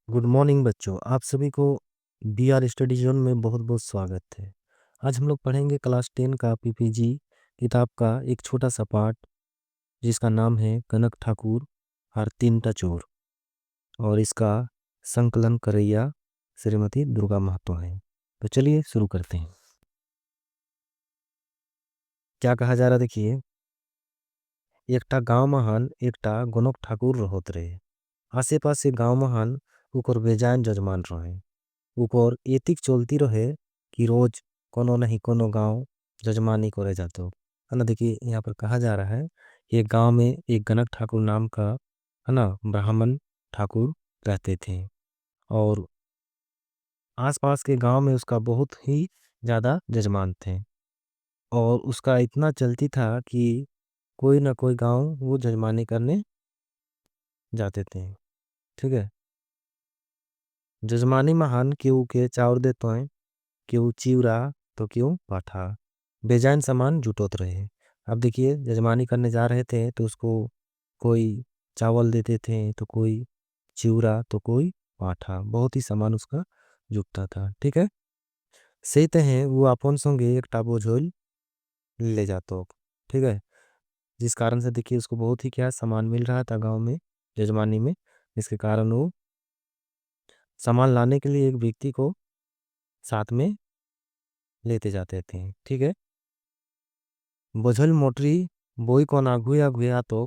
Good morning बच्चों, आप सभी को बीआर स्टडी जोन में बहुत बहुत स्वागत है। आज हम लोग पढ़ेंगे क्लास 10 का पीपीजी किताब का एक छोटा सा पार्ट जिसका नाम है कनक ठाकुर और तीनटा चोर, और इसका संकलन करैया श्रीमती दुर्गा महतो है। तो चलिए शुरू करते हैं। क्या कहा जा रहा देखिए। एकटा गांव महान एकटा गनक ठाकुर रहत रहे। आसे पासे गांव महान उकर बेजान जजमान रहे। ऊपर एतिक चलती रहे कि रोज कोनो नहीं कोनो गांव जजमानी करे जातो है ना। देखिए यहाँ पर कहा जा रहा है ये गांव में एक गणक ठाकुर नाम का है ना ब्राह्मण ठाकुर रहते थे, और आसपास के गांव में उसका बहुत ही ज़्यादा जजमान थे, और उसका इतना चलती था कि कोई ना कोई गांव वो जजमानी करने जाते थे। ठीक है। जजमानी महान केहू के चाउर देते हैं, केहू चिवरा तो क्यों पाठा, बेजान सामान जुटोत रहे। अब देखिए जजमानी करने जा रहे थे तो उसको कोई चावल देते थे, तो कोई चिवरा, तो कोई पाठा, बहुत ही सामान उसका जुटता था। ठीक है। सेते हैं वो अपन संगे एक टाबो झोल ले जातो। ठीक है। जिस कारण से देखिए उसको बहुत ही क्या सामान मिल रहा था गांव में जजमानी में, जिसके कारण वो सामान लाने के लिए एक व्यक्ति को साथ में लेते जाते थे। ठीक है। बोझल मोटरी बोई को आघुया घुया तो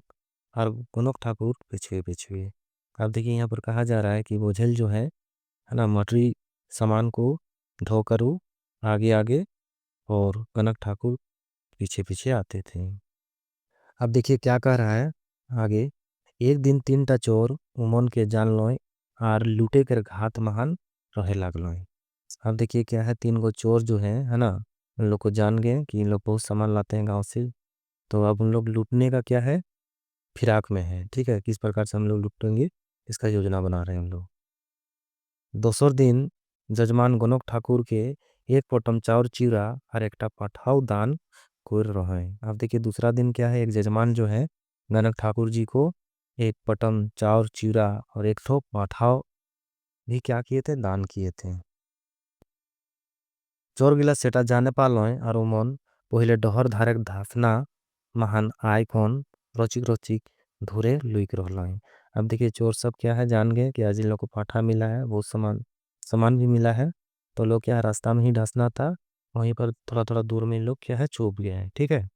और गनक ठाकुर पिछुए पिछुए। अब देखिए यहाँ पर कहा जा रहा है कि बोझल जो है ना मोटरी सामान को ढोकर आगे आगे और गनक ठाकुर पीछे पीछे आते थे। अब देखिए क्या कह रहा है आगे। एक दिन तीनटा चोर उमन के जान लोय और लूटे कर घात महान रहे लागलोय। अब देखिए क्या है, तीन गो चोर जो है ना, उन लोग को जान गए कि इन लोग बहुत सामान लाते हैं गांव से, तो अब उन लोग लूटने का क्या है फिराक में है। ठीक है। किस प्रकार से हम लोग लुटेंगे इसका योजना बना रहे हैं हम लोग। दोसर दिन जजमान गनक ठाकुर के एक पटम चाउर चिरा और एक पठाव दान कर रहे हैं। अब देखिए दूसरा दिन क्या है, एक जजमान जो है गनक ठाकुर जी को एक पटम चाउर चिरा और एक ठो पठाव भी क्या किए थे, दान किए थे। चोर गिला सेटा जाने पालो है और मन पहले डहर धारक धासना महान आय कौन रोचिक रोचिक धुरे लुइक रहला है। अब देखिए चोर सब क्या है जान गए कि आज इन लोग को पाठा मिला है, बहुत सामान सामान भी मिला है, तो लोग क्या रास्ता में ही ढसना था, वहीं पर थोड़ा थोड़ा दूर में इन लोग क्या है छुप गए हैं। ठीक है।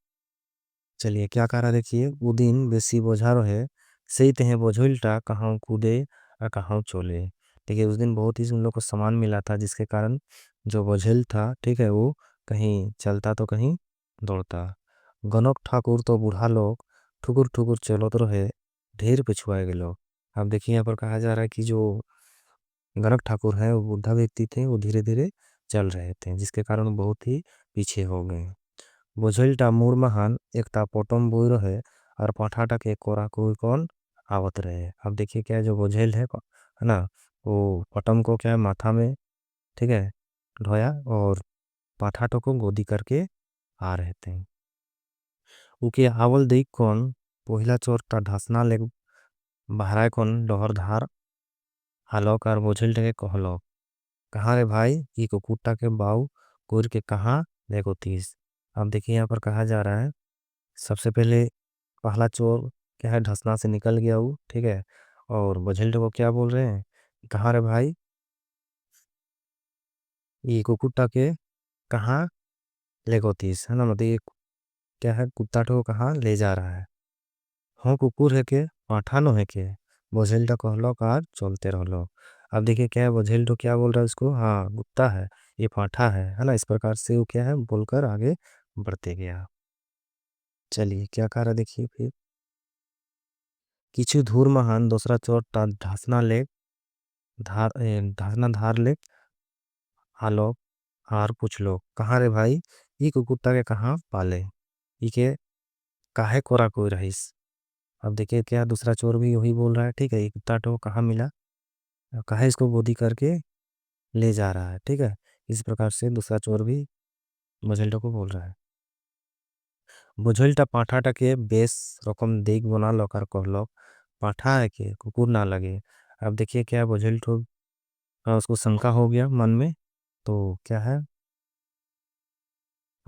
चलिए क्या कह रहा देखिए। वो दिन बेसी बोझा रहे सही तहे बोझिलटा कहाँ कूदे और कहाँ चोले। देखिए उस दिन बहुत ही उन लोग को सामान मिला था, जिसके कारण जो बोझिल था ठीक है वो कहीं चलता तो कहीं दौड़ता। गनक ठाकुर तो बूढ़ा लोग ठुकुर ठुकुर चलो तो रहे, ढेर पिछुआए गए लोग। अब देखिए यहाँ पर कहा जा रहा है कि जो गनक ठाकुर है वो बुढ़ा व्यक्ति थे, वो धीरे धीरे चल रहे थे, जिसके कारण वो बहुत ही पीछे हो गए। बोझलटा मूर महान एकटा पोटम बोई रहे और पाठाटा के कोरा कोई कौन आवत रहे। अब देखिए क्या है, जो बोझेल है ना, वो पटम को क्या है माथा में ठीक है ढोया और पाठाटो को गोदी करके आ रहे थे। उके आवल देख कौन पहिला चोरटा ढासना ले बहराए कौन डहर धार हालोक और बोझेल के कहलोक, कहाँ रे भाई ये कुकुट्टा के बाऊ कोर के कहाँ देखो तीस। अब देखिए यहाँ पर कहा जा रहा है सबसे पहले पहला चोर क्या है ढसना से निकल गया वो। ठीक है। और बझेल को क्या बोल रहे हैं, कहाँ रे भाई ये कुकुट्टा के कहाँ ले गोतीस, है ना, मतलब ये क्या है कुत्ता को कहाँ ले जा रहा है। हाँ कुकुर है के पाठा नो है के बझेल कहलो कार चलते रहलो। अब देखिए क्या है बझेल क्या बोल रहा है उसको, हाँ कुत्ता है ये पाठा है ना, इस प्रकार से वो क्या है बोलकर आगे बढ़ते गया। चलिए क्या कह रहा देखिए फिर। किछु धूर महान दूसरा चोर ढासना ले ढासना धार ले हालो हार पूछ लो, कहाँ रे भाई ये कुत्ता के कहाँ पाले, इके काहे कोरा कोई रहीस। अब देखिए क्या दूसरा चोर भी वही बोल रहा है। ठीक है। ये कुत्ता तो कहाँ मिला, काहे इसको गोदी करके ले जा रहा है। ठीक है। इस प्रकार से दूसरा चोर भी बुझेल्टो को बोल रहा है। बुझेल्टा पाठाटा के बेस रकम देख बना लकार कहलो, पाठा है के कुकुर ना लगे अब देखिए क्या बोझिल तो उसको शंका हो गया मन में। तो क्या है,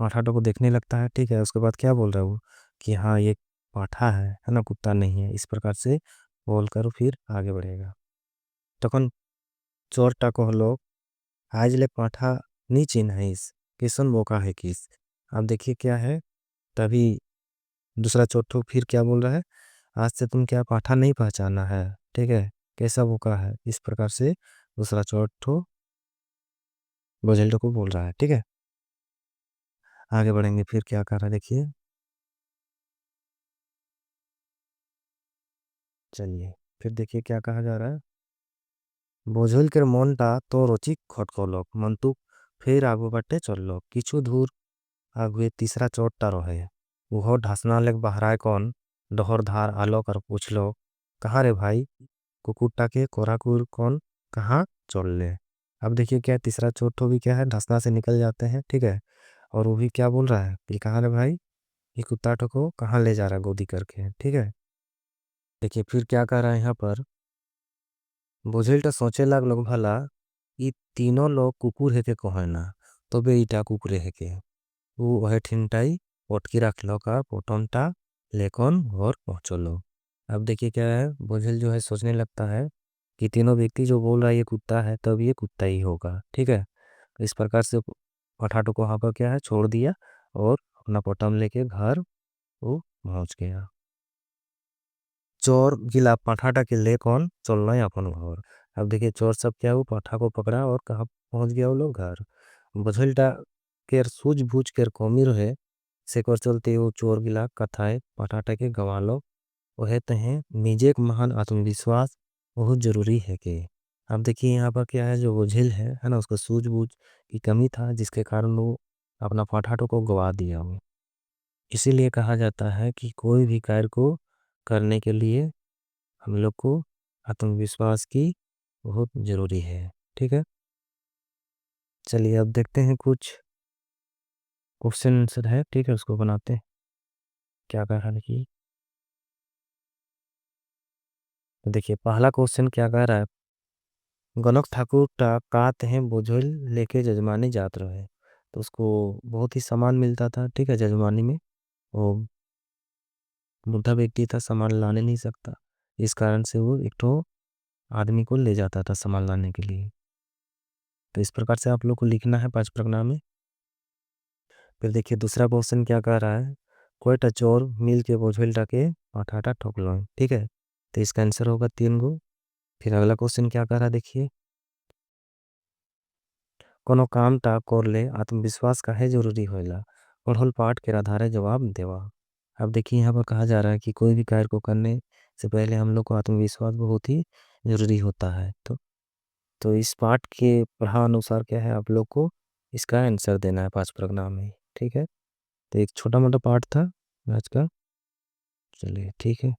पाठाटो को देखने लगता है। ठीक है, उसके बाद क्या बोल रहा है वो कि हाँ ये पाठा है ना, कुत्ता नहीं है, इस प्रकार से बोलकर फिर आगे बढ़ेगा। तखन चोरटा कहलो आज ले पाठा नी चिन्हाइस किसन मौका है किस। अब देखिए क्या है, तभी दूसरा चोर फिर क्या बोल रहा है, आज से तुम क्या पाठा नहीं पहचाना है। ठीक है, कैसा मौका है, इस प्रकार से दूसरा चोर बोझेल्टो को बोल रहा है। ठीक है, आगे बढ़ेंगे फिर क्या कर रहा है देखिए। चलिए फिर देखिए क्या कहा जा रहा है। बोझलकर मनटा तो रचिक खटकलक मन्तुक फिर आगु बाटे चलल किछु दूर आगुए तीसरा चोरटा रहे। उहो ढासना लेक बहराय कौन डहर धार आलोक और पूछलो कहाँ रे भाई, कुकुट्टा के कोराकुर कौन कहाँ चल ले। अब देखिए क्या तीसरा चोर तो भी क्या है, ढासना से निकल जाते हैं। ठीक है, और वो भी क्या बोल रहा है कि कहाँ रे भाई, ये कुत्ता को कहाँ ले जा रहा है गोदी करके। ठीक है, देखिए फिर क्या कह रहा है यहाँ पर। बोझेलटा सोचे लागलो भला ई तीनों लोग कुकुर है के कहे ना, तबे इटा कुकुरे है के। वो वह ठिनटाई पटकी रखलो का पोटनटा लेकन घर पहुंचलो। अब देखिए क्या है, बोझेल जो है सोचने लगता है कि तीनों व्यक्ति जो बोल रहा है ये कुत्ता है, तब ये कुत्ता ही होगा। ठीक है, इस प्रकार से पठाटो को वहां पर क्या है छोड़ दिया और अपना पोटम लेके घर वो पहुंच गया। चोर गिला पाठाटा के ले कौन चल रहा है अपन घर। अब देखिए चोर सब क्या, वो पाठा को पकड़ा और कहाँ पहुंच गया वो लोग घर। बझलटा केर सूझबूझ केर कमी रहे से कर चलते वो चोर गिला कथाए पाठाटा के गवा लो। वह तहें निजे एक महान आत्मविश्वास बहुत जरूरी है के। अब देखिए यहाँ पर क्या है, जो बोझिल है ना, उसका सूझबूझ की कमी था जिसके कारण वो अपना पाठाटो को गवा दिया वो। इसीलिए कहा जाता है कि कोई भी कार्य को करने के लिए हम लोग को आत्मविश्वास की बहुत ज़रूरी है। ठीक है, चलिए अब देखते हैं कुछ क्वेश्चन आंसर है। ठीक है, उसको बनाते हैं। क्या कह रहा है कि देखिए पहला क्वेश्चन क्या कह रहा है, गणक ठाकुर कात हैं बोझल लेके जजमानी जात रहे। तो उसको बहुत ही सामान मिलता था। ठीक है, जजमानी में वो बुढ़ा व्यक्ति था, सामान लाने नहीं सकता, इस कारण से वो एक ठो आदमी को ले जाता था सामान लाने के लिए। तो इस प्रकार से आप लोग को लिखना है 5 प्रश्न में। फिर देखिए दूसरा क्वेश्चन क्या कह रहा है, कोई चोर मिल के बोझल के आठाटा ठोकलो। ठीक है, तो इसका आंसर होगा 3 गो। फिर अगला क्वेश्चन क्या कह रहा है देखिए, कोनो काम टा कर ले आत्मविश्वास काहे जरूरी होला, पढ़ल पाठ के आधारे जवाब देवा। अब देखिए यहाँ पर कहा जा रहा है कि कोई भी कार्य को करने से पहले हम लोग को आत्मविश्वास बहुत ही जरूरी होता है। तो इस पाठ के पढ़ा अनुसार क्या है, आप लोग को इसका आंसर देना है 5 प्रश्न में। ठीक है, तो एक छोटा मोटा पाठ था आज का। चलिए ठीक है।